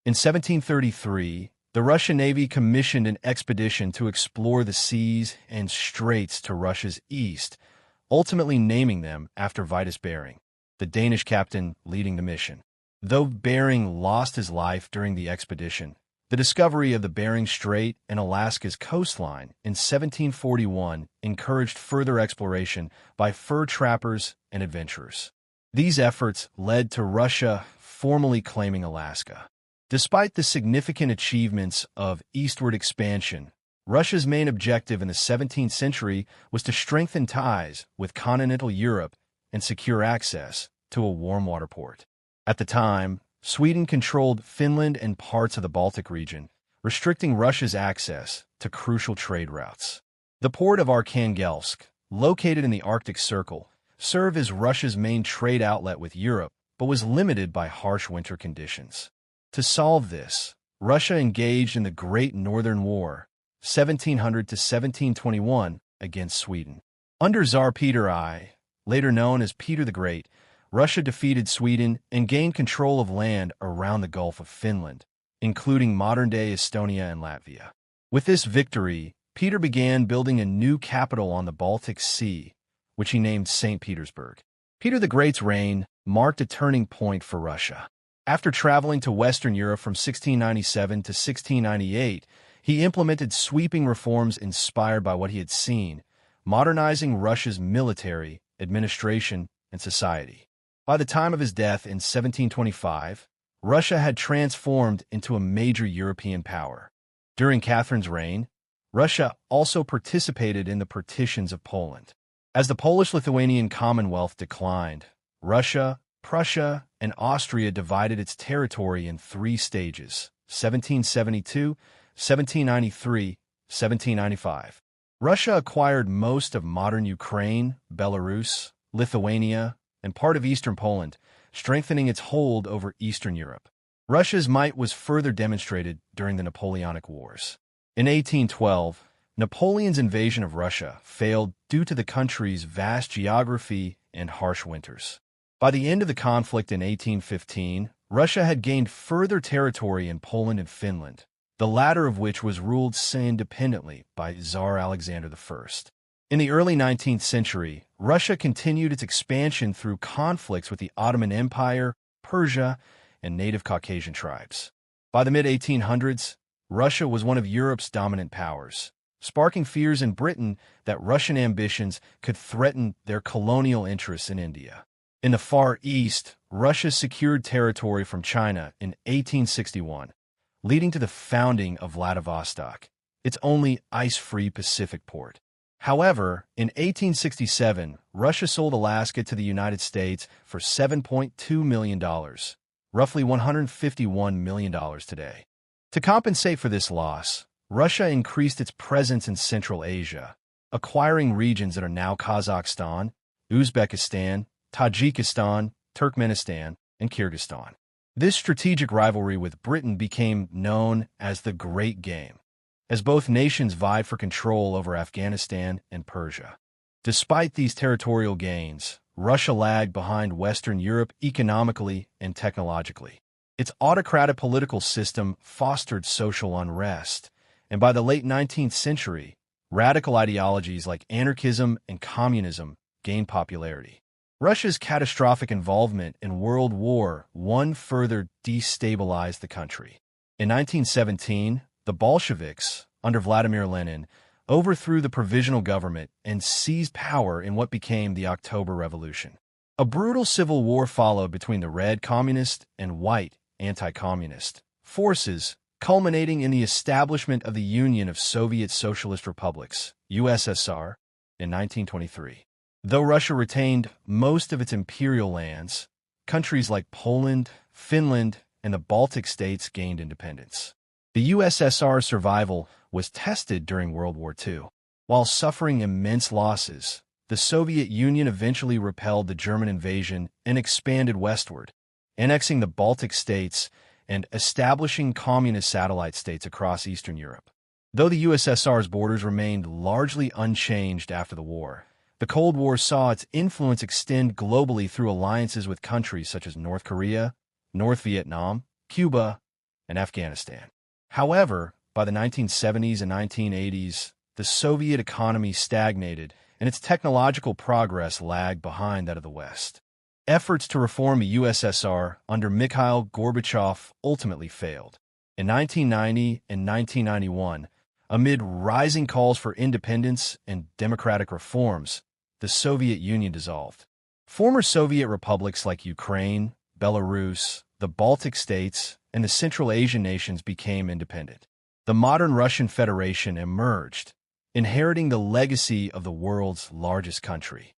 In 1733, the Russian Navy commissioned an expedition to explore the seas and straits to Russia's east, ultimately naming them after Vitus Bering, the Danish captain leading the mission. Though Bering lost his life during the expedition, the discovery of the Bering Strait and Alaska's coastline in 1741 encouraged further exploration by fur trappers and adventurers. These efforts led to Russia formally claiming Alaska. Despite the significant achievements of eastward expansion, Russia's main objective in the 17th century was to strengthen ties with continental Europe and secure access to a warm water port. At the time, Sweden controlled Finland and parts of the Baltic region, restricting Russia's access to crucial trade routes. The port of Arkhangelsk, located in the Arctic Circle, served as Russia's main trade outlet with Europe, but was limited by harsh winter conditions. To solve this, Russia engaged in the Great Northern War, 1700 to 1721, against Sweden. Under Tsar Peter I, later known as Peter the Great, Russia defeated Sweden and gained control of land around the Gulf of Finland, including modern-day Estonia and Latvia. With this victory, Peter began building a new capital on the Baltic Sea, which he named St. Petersburg. Peter the Great's reign marked a turning point for Russia. After traveling to Western Europe from 1697 to 1698, he implemented sweeping reforms inspired by what he had seen, modernizing Russia's military, administration, and society. By the time of his death in 1725, Russia had transformed into a major European power. During Catherine's reign, Russia also participated in the partitions of Poland. As the Polish-Lithuanian Commonwealth declined, Russia, Prussia, and Austria divided its territory in three stages: 1772, 1793, 1795. Russia acquired most of modern Ukraine, Belarus, Lithuania, and part of eastern Poland, strengthening its hold over Eastern Europe. Russia's might was further demonstrated during the Napoleonic Wars. In 1812, Napoleon's invasion of Russia failed due to the country's vast geography and harsh winters. By the end of the conflict in 1815, Russia had gained further territory in Poland and Finland, the latter of which was ruled independently by Tsar Alexander I. In the early 19th century, Russia continued its expansion through conflicts with the Ottoman Empire, Persia, and native Caucasian tribes. By the mid-1800s, Russia was one of Europe's dominant powers, sparking fears in Britain that Russian ambitions could threaten their colonial interests in India. In the Far East, Russia secured territory from China in 1861, leading to the founding of Vladivostok, its only ice-free Pacific port. However, in 1867, Russia sold Alaska to the United States for $7.2 million, roughly $151 million today. To compensate for this loss, Russia increased its presence in Central Asia, acquiring regions that are now Kazakhstan, Uzbekistan, Tajikistan, Turkmenistan, and Kyrgyzstan. This strategic rivalry with Britain became known as the Great Game, as both nations vied for control over Afghanistan and Persia. Despite these territorial gains, Russia lagged behind Western Europe economically and technologically. Its autocratic political system fostered social unrest, and by the late 19th century, radical ideologies like anarchism and communism gained popularity. Russia's catastrophic involvement in World War I further destabilized the country. In 1917, the Bolsheviks, under Vladimir Lenin, overthrew the provisional government and seized power in what became the October Revolution. A brutal civil war followed between the red communist and white anti-communist forces, culminating in the establishment of the Union of Soviet Socialist Republics, USSR, in 1923. Though Russia retained most of its imperial lands, countries like Poland, Finland, and the Baltic states gained independence. The USSR's survival was tested during World War II. While suffering immense losses, the Soviet Union eventually repelled the German invasion and expanded westward, annexing the Baltic states and establishing communist satellite states across Eastern Europe. Though the USSR's borders remained largely unchanged after the war, the Cold War saw its influence extend globally through alliances with countries such as North Korea, North Vietnam, Cuba, and Afghanistan. However, by the 1970s and 1980s, the Soviet economy stagnated and its technological progress lagged behind that of the West. Efforts to reform the USSR under Mikhail Gorbachev ultimately failed. In 1990 and 1991, amid rising calls for independence and democratic reforms, the Soviet Union dissolved. Former Soviet republics like Ukraine, Belarus, the Baltic states, and the Central Asian nations became independent. The modern Russian Federation emerged, inheriting the legacy of the world's largest country.